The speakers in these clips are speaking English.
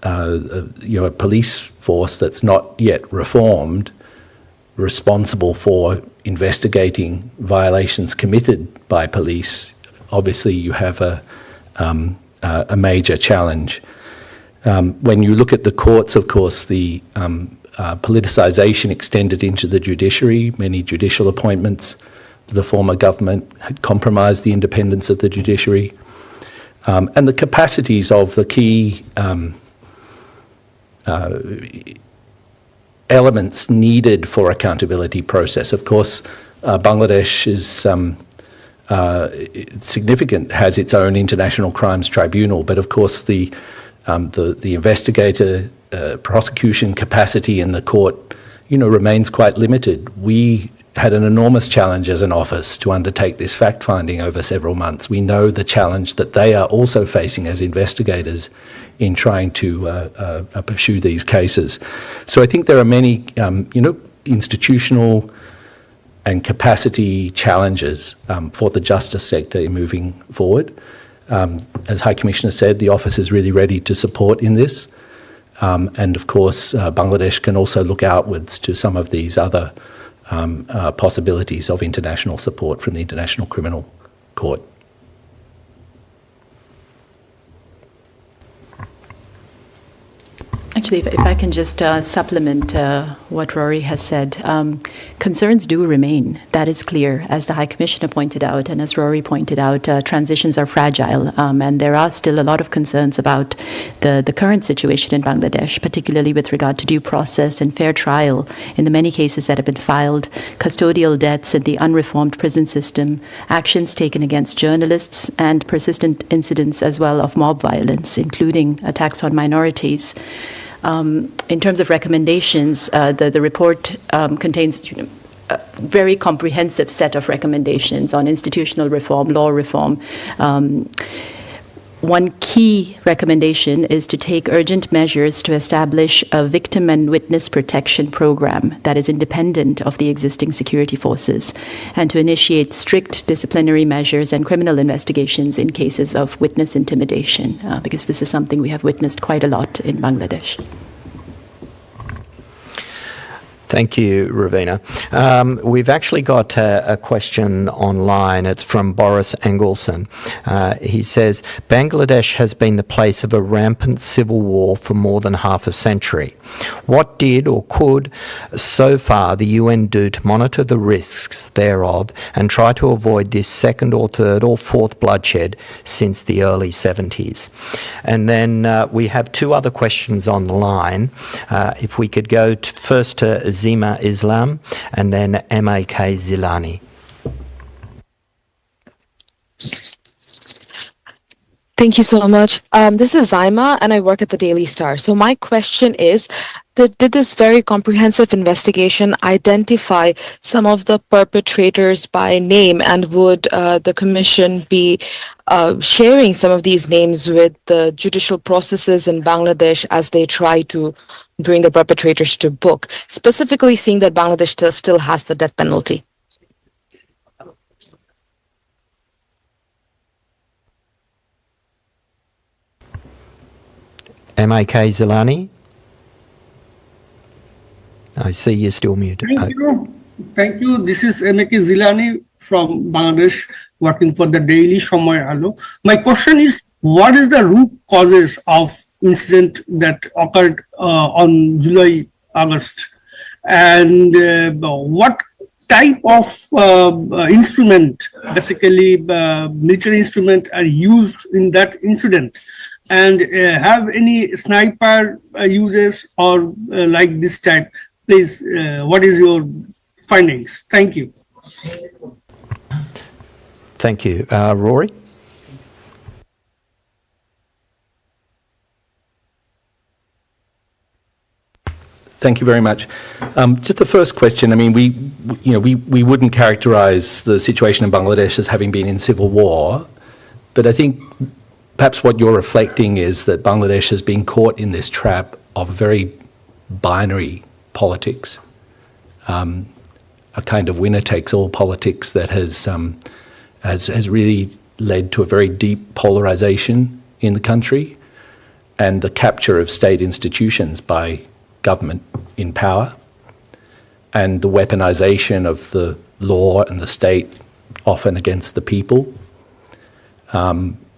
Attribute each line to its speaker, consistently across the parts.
Speaker 1: a police force that's not yet reformed, responsible for investigating violations committed by police, obviously you have a major challenge. When you look at the courts, of course, the politicisation extended into the judiciary, many judicial appointments. The former government had compromised the independence of the judiciary. And the capacities of the key elements needed for accountability process. Of course, Bangladesh is significant, has its own international crimes tribunal, but of course the investigator prosecution capacity in the court, remains quite limited. We had an enormous challenge as an office to undertake this fact-finding over several months. We know the challenge that they are also facing as investigators in trying to pursue these cases. So I think there are many, institutional and capacity challenges for the justice sector in moving forward. As High Commissioner said, the office is really ready to support in this. And of course, Bangladesh can also look outwards to some of these other possibilities of international support from the International Criminal Court.
Speaker 2: Actually, if I can just supplement what Rory has said, concerns do remain. That is clear, as the High Commissioner pointed out, and as Rory pointed out, transitions are fragile, and there are still a lot of concerns about the current situation in Bangladesh, particularly with regard to due process and fair trial in the many cases that have been filed, custodial deaths in the unreformed prison system, actions taken against journalists, and persistent incidents as well of mob violence, including attacks on minorities. In terms of recommendations, the report contains a very comprehensive set of recommendations on institutional reform, law reform. One key recommendation is to take urgent measures to establish a victim and witness protection program that is independent of the existing security forces, and to initiate strict disciplinary measures and criminal investigations in cases of witness intimidation, because this is something we have witnessed quite a lot in Bangladesh.
Speaker 3: Thank you, Ravina. We've actually got a question online. It's from Boris Engelson. He says, Bangladesh has been the place of a rampant civil war for more than half a century. What did or could so far the UN do to monitor the risks thereof and try to avoid this second or third or fourth bloodshed since the early 70s? And then we have two other questions online. If we could go first to Zima Islam and then M.A.K. Zilani.
Speaker 4: Thank you so much. This is Zaima, and I work at the Daily Star. So my question is, did this very comprehensive investigation identify some of the perpetrators by name, and would the Commission be sharing some of these names with the judicial processes in Bangladesh as they try to bring the perpetrators to book, specifically seeing that Bangladesh still has the death penalty?
Speaker 3: M.A.K. Zilani? I see you're still muted.
Speaker 5: Thank you. This is M.A.K. Zilani from Bangladesh, working for the Daily Shomoy Alo. My question is, what is the root causes of incident that occurred on July, August? And what type of instrument, basically military instrument, are used in that incident? And have any sniper uses or like this type? Please, what is your findings? Thank you.
Speaker 3: Thank you. Rory?
Speaker 1: Thank you very much. Just the first question. I mean, we wouldn't characterise the situation in Bangladesh as having been in civil war, but I think perhaps what you're reflecting is that Bangladesh has been caught in this trap of very binary politics, a kind of winner-takes-all politics that has really led to a very deep polarisation in the country. and the capture of state institutions by government in power, and the weaponization of the law and the state, often against the people,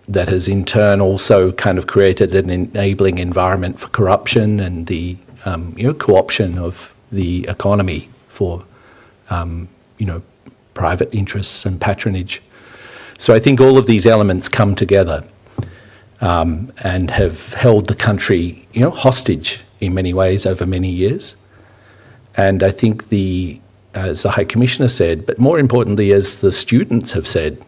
Speaker 1: that has in turn also kind of created an enabling environment for corruption and the co-option of the economy for private interests and patronage. So I think all of these elements come together and have held the country, hostage in many ways over many years. And I think as the High Commissioner said, but more importantly, as the students have said,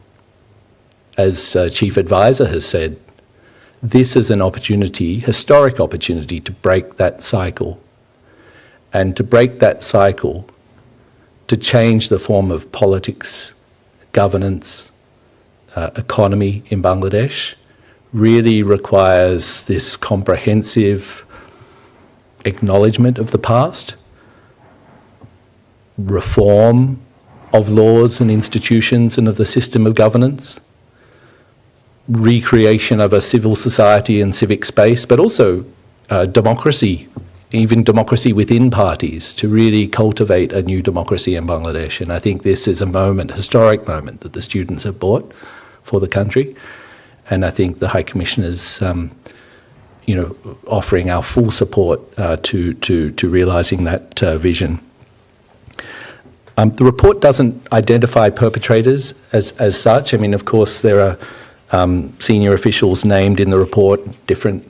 Speaker 1: as Chief Advisor has said, this is an opportunity, historic opportunity, to break that cycle. And to break that cycle, to change the form of politics, governance, economy in Bangladesh, really requires this comprehensive acknowledgement of the past, reform of laws and institutions and of the system of governance, recreation of a civil society and civic space, but also democracy, even democracy within parties, to really cultivate a new democracy in Bangladesh. And I think this is a moment, historic moment, that the students have brought for the country. And I think the High Commissioner's, offering our full support to realising that vision. The report doesn't identify perpetrators as such. I mean, of course, there are senior officials named in the report, different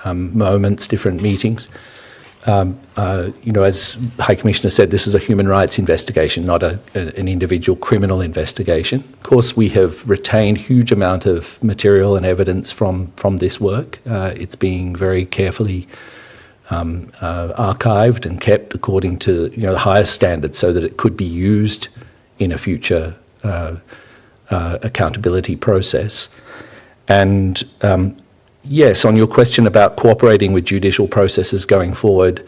Speaker 1: moments, different meetings. As High Commissioner said, this is a human rights investigation, not an individual criminal investigation. Of course, we have retained huge amount of material and evidence from this work. It's being very carefully archived and kept according to the highest standards, so that it could be used in a future accountability process. And yes, on your question about cooperating with judicial processes going forward,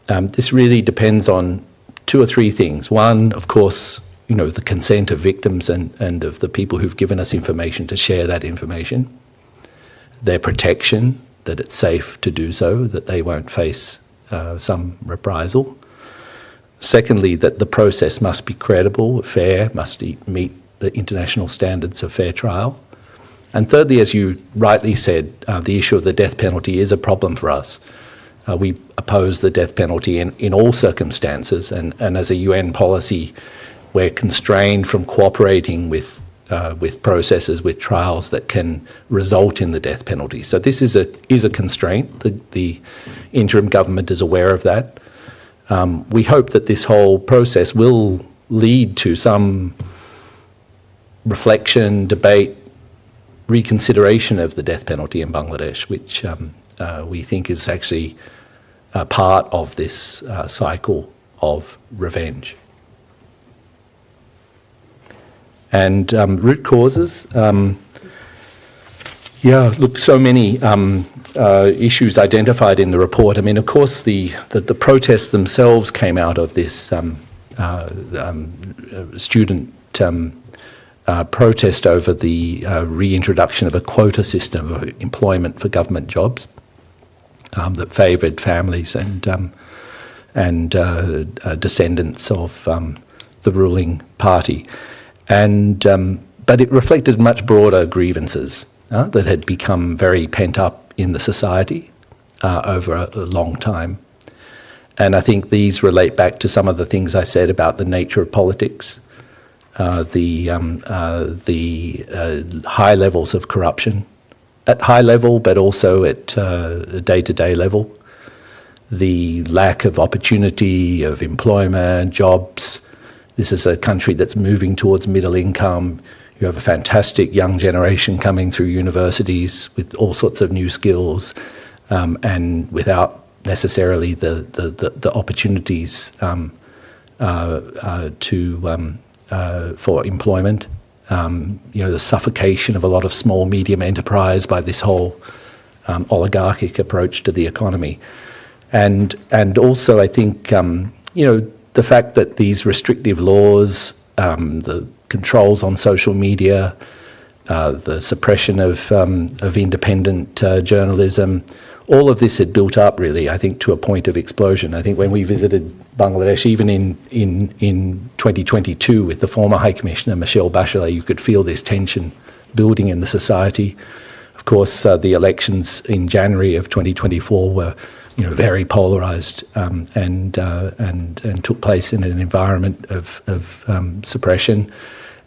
Speaker 1: this really depends on two or three things. One, of course, the consent of victims and of the people who've given us information to share that information, their protection, that it's safe to do so, that they won't face some reprisal. Secondly, that the process must be credible, fair, must meet the international standards of fair trial. And thirdly, as you rightly said, the issue of the death penalty is a problem for us. We oppose the death penalty in all circumstances, and as a UN policy, we're constrained from cooperating with processes, with trials that can result in the death penalty. So this is a constraint. The interim government is aware of that. We hope that this whole process will lead to some reflection, debate, reconsideration of the death penalty in Bangladesh, which we think is actually part of this cycle of revenge. And root causes, so many issues identified in the report. I mean, of course, the protests themselves came out of this student protest over the reintroduction of a quota system of employment for government jobs that favoured families and descendants of the ruling party. But it reflected much broader grievances that had become very pent up in the society over a long time. And I think these relate back to some of the things I said about the nature of politics, the high levels of corruption at high level, but also at a day-to-day level, the lack of opportunity, of employment, jobs. This is a country that's moving towards middle income. You have a fantastic young generation coming through universities with all sorts of new skills, and without necessarily the opportunities for employment. The suffocation of a lot of small, medium enterprise by this whole oligarchic approach to the economy. And also, I think, the fact that these restrictive laws, the controls on social media, the suppression of independent journalism. All of this had built up, really, I think, to a point of explosion. I think when we visited Bangladesh, even in 2022 with the former High Commissioner, Michelle Bachelet, you could feel this tension building in the society. Of course, the elections in January of 2024 were, very polarised and took place in an environment of suppression.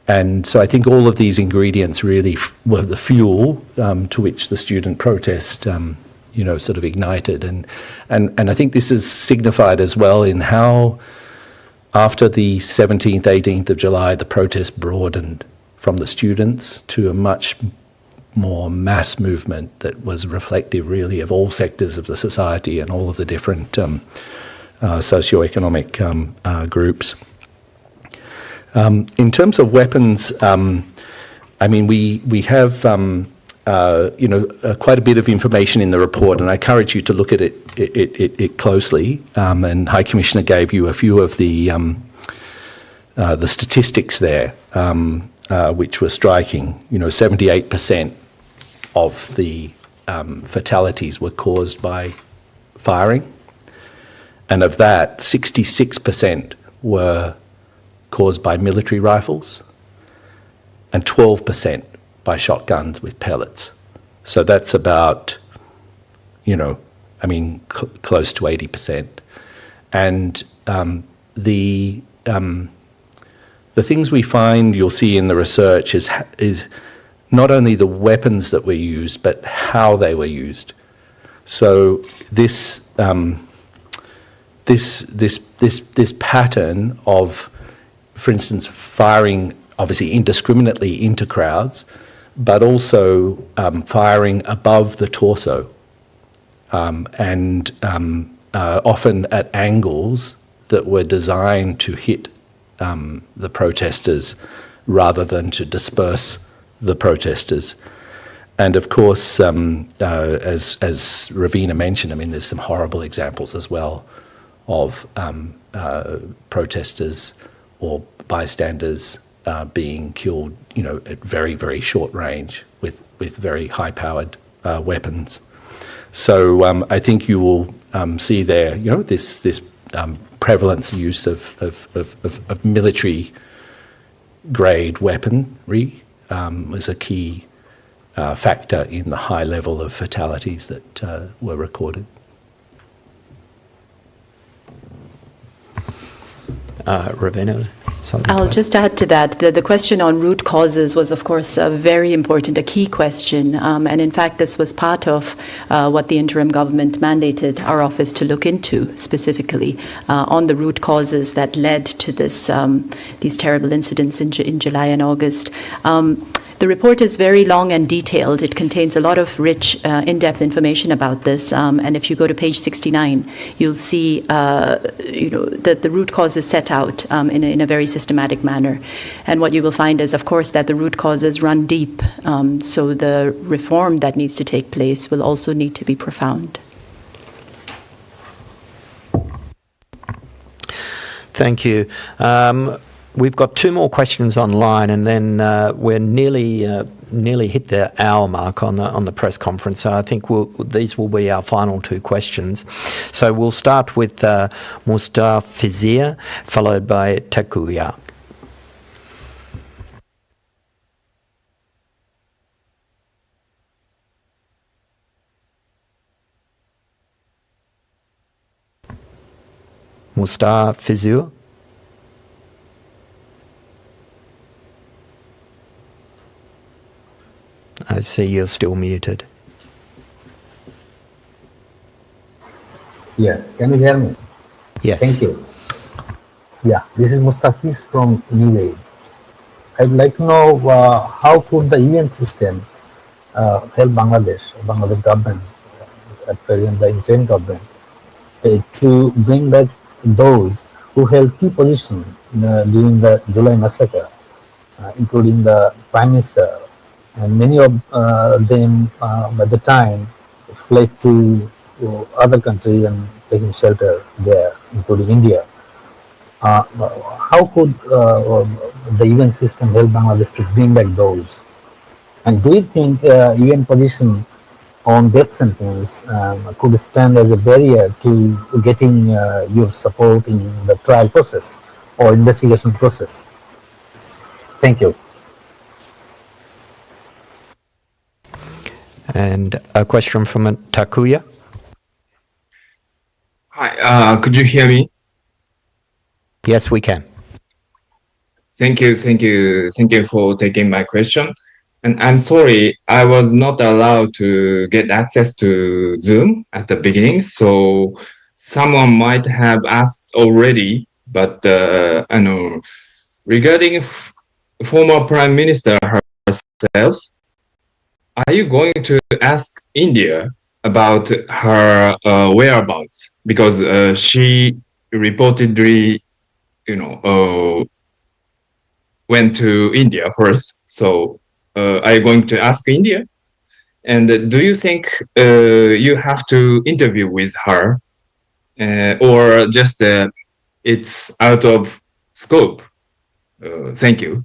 Speaker 1: And so I think all of these ingredients really were the fuel to which the student protest sort of ignited. And I think this is signified as well in how, after the 17th, 18th of July, the protest broadened from the students to a much more mass movement that was reflective, really, of all sectors of the society and all of the different socioeconomic groups. In terms of weapons, we have quite a bit of information in the report, and I encourage you to look at it closely. And High Commissioner gave you a few of the statistics there, which were striking. 78% of the fatalities were caused by firing, and of that, 66% were caused by military rifles, and 12% by shotguns with pellets. So that's about, close to 80%. And the things we find, you'll see in the research, is not only the weapons that were used, but how they were used. So this pattern of, for instance, firing obviously indiscriminately into crowds, but also firing above the torso and often at angles that were designed to hit the protesters rather than to disperse the protesters. And of course, as Ravina mentioned, there's some horrible examples as well of protesters or bystanders being killed, at very, very short range with very high-powered weapons. So I think you will see there, this prevalence use of military-grade weaponry was a key factor in the high level of fatalities that were recorded.
Speaker 3: Ravina, something
Speaker 2: I'll just add to that. The question on root causes was, of course, very important, a key question. And in fact, this was part of what the interim government mandated our office to look into specifically on the root causes that led to these terrible incidents in July and August. The report is very long and detailed. It contains a lot of rich, in-depth information about this. And if you go to page 69, you'll see, that the root causes set out in a very systematic manner. And what you will find is, of course, that the root causes run deep. So the reform that needs to take place will also need to be profound.
Speaker 3: Thank you. We've got two more questions online, and then we're nearly hit the hour mark on the press conference. So I think these will be our final two questions. So we'll start with Mustafizir, followed by Takuya. Mustafizir. I see you're still muted.
Speaker 6: Yeah, can you hear me?
Speaker 3: Yes.
Speaker 6: Thank you. Yeah, this is Mustafiz from New Age. I'd like to know how could the UN system help Bangladesh government, at present the interim government, to bring back those who held key positions during the July massacre, including the Prime Minister, and many of them by the time fled to other countries and taking shelter there, including India. How could the UN system help Bangladesh to bring back those? And do you think UN position on death sentence could stand as a barrier to getting your support in the trial process or investigation process? Thank you.
Speaker 3: And a question from Takuya.
Speaker 7: Hi, could you hear me?
Speaker 3: Yes, we can.
Speaker 7: Thank you for taking my question. And I'm sorry, I was not allowed to get access to Zoom at the beginning, so someone might have asked already, but I know regarding former Prime Minister herself, are you going to ask India about her whereabouts? Because she reportedly, went to India first. So are you going to ask India? And do you think you have to interview with her or just it's out of scope? Thank you.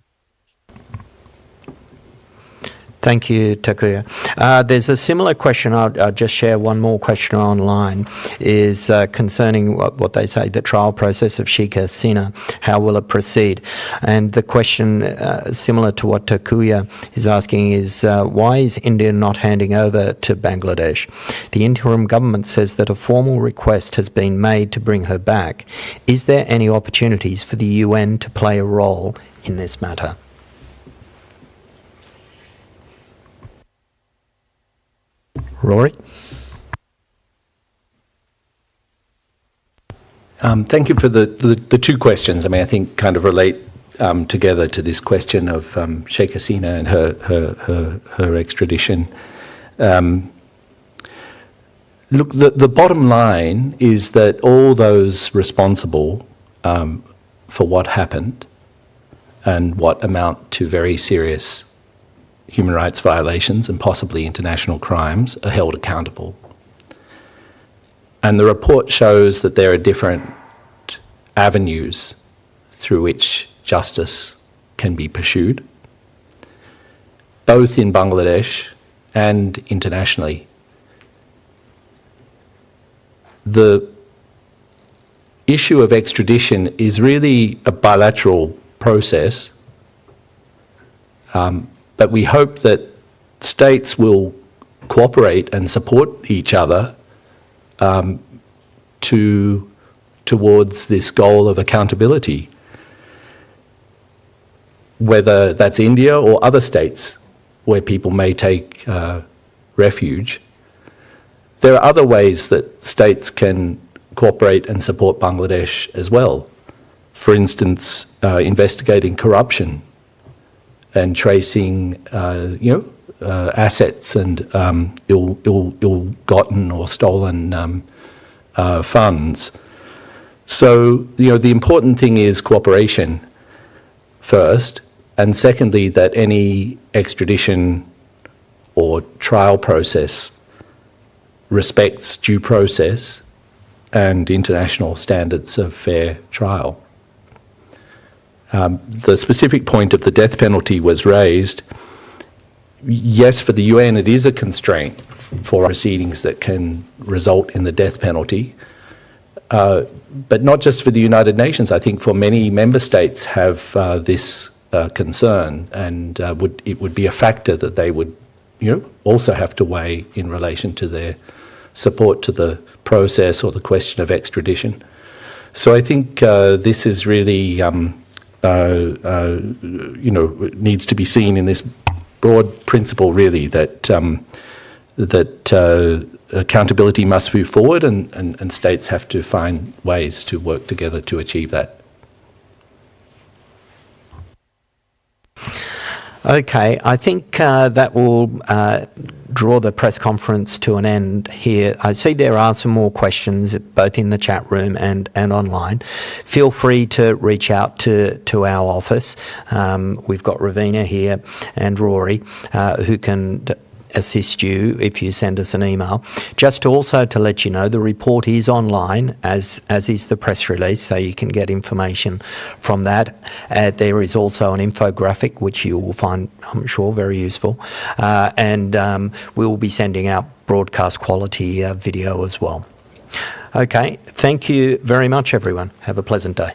Speaker 3: Thank you, Takuya. There's a similar question. I'll just share one more question online, is concerning what they say, the trial process of Sheikh Hasina. How will it proceed? And the question, similar to what Takuya is asking, is why is India not handing over to Bangladesh? The interim government says that a formal request has been made to bring her back. Is there any opportunities for the UN to play a role in this matter? Rory?
Speaker 1: Thank you for the two questions. I mean, I think kind of relate together to this question of Sheikh Hasina and her extradition. Look, the bottom line is that all those responsible for what happened and what amount to very serious human rights violations and possibly international crimes are held accountable. And the report shows that there are different avenues through which justice can be pursued, both in Bangladesh and internationally. The issue of extradition is really a bilateral process, but we hope that states will cooperate and support each other towards this goal of accountability, whether that's India or other states where people may take refuge. There are other ways that states can cooperate and support Bangladesh as well. For instance, investigating corruption and tracing, assets and ill-gotten or stolen funds. So, the important thing is cooperation first, and secondly, that any extradition or trial process respects due process and international standards of fair trial. The specific point of the death penalty was raised. Yes, for the UN, it is a constraint for proceedings that can result in the death penalty, but not just for the United Nations. I think for many member states have this concern, and it would be a factor that they would, also have to weigh in relation to their support to the process or the question of extradition. So I think this is really needs to be seen in this broad principle, really, that accountability must move forward, and states have to find ways to work together to achieve that.
Speaker 3: Okay, I think that will draw the press conference to an end here. I see there are some more questions both in the chat room and online. Feel free to reach out to our office. We've got Ravina here and Rory who can assist you if you send us an email. Just also to let you know, the report is online, as is the press release, so you can get information from that. There is also an infographic, which you will find, I'm sure, very useful. And we will be sending out broadcast quality video as well. Okay, thank you very much, everyone. Have a pleasant day.